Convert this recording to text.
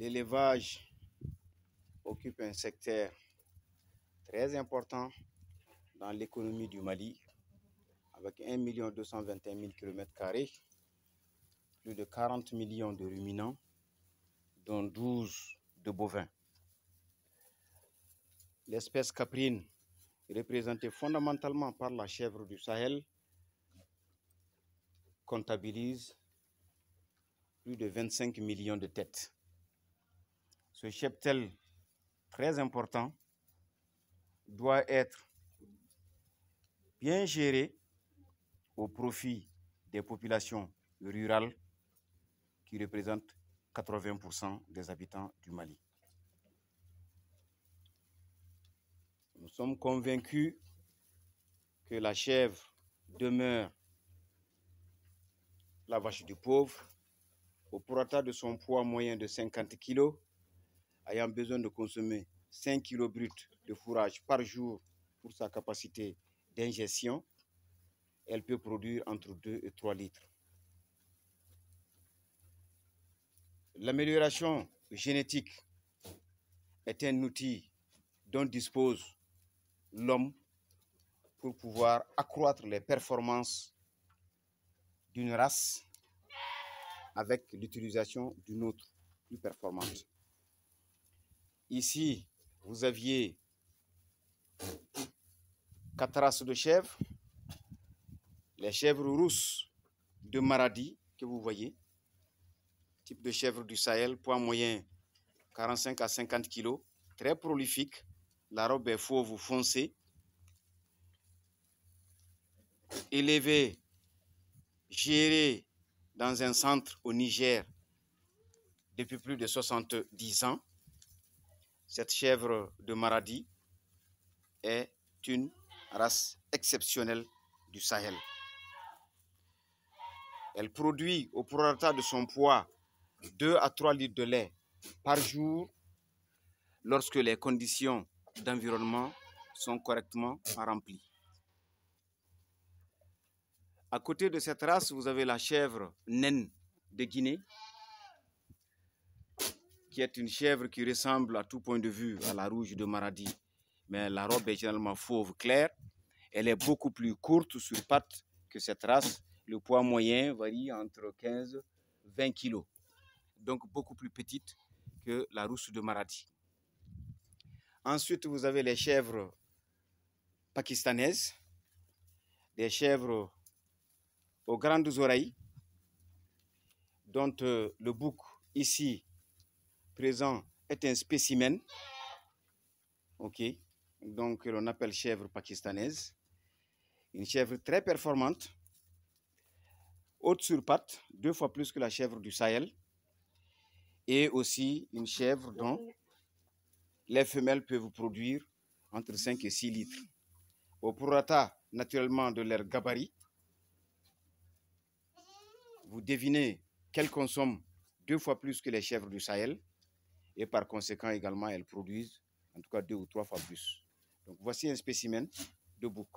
L'élevage occupe un secteur très important dans l'économie du Mali, avec 1 221 000 km², plus de 40 millions de ruminants, dont 12 de bovins. L'espèce caprine, représentée fondamentalement par la chèvre du Sahel, comptabilise plus de 25 millions de têtes. Ce cheptel très important doit être bien géré au profit des populations rurales qui représentent 80% des habitants du Mali. Nous sommes convaincus que la chèvre demeure la vache du pauvre, au prorata de son poids moyen de 50 kg, ayant besoin de consommer 5 kg brut de fourrage par jour pour sa capacité d'ingestion, elle peut produire entre 2 et 3 litres. L'amélioration génétique est un outil dont dispose l'homme pour pouvoir accroître les performances d'une race avec l'utilisation d'une autre plus performante. Ici, vous aviez 4 races de chèvres. Les chèvres rousses de Maradi que vous voyez, type de chèvre du Sahel, poids moyen 45 à 50 kg, très prolifique. La robe est fauve foncée, élevée, gérée dans un centre au Niger depuis plus de 70 ans. Cette chèvre de Maradi est une race exceptionnelle du Sahel. Elle produit au prorata de son poids 2 à 3 litres de lait par jour lorsque les conditions d'environnement sont correctement remplies. À côté de cette race, vous avez la chèvre naine de Guinée, qui est une chèvre qui ressemble à tout point de vue à la rouge de Maradi, mais la robe est généralement fauve claire. Elle est beaucoup plus courte sur pattes que cette race. Le poids moyen varie entre 15 et 20 kg, donc beaucoup plus petite que la rousse de Maradi. Ensuite, vous avez les chèvres pakistanaises, des chèvres aux grandes oreilles, dont le bouc ici présent est un spécimen, donc l'on appelle chèvre pakistanaise, une chèvre très performante, haute sur pattes, 2 fois plus que la chèvre du Sahel, et aussi une chèvre dont les femelles peuvent produire entre 5 et 6 litres. Au prorata naturellement de leur gabarit, vous devinez qu'elles consomment 2 fois plus que les chèvres du Sahel, et par conséquent également elles produisent en tout cas 2 ou 3 fois plus. Donc voici un spécimen de bouc.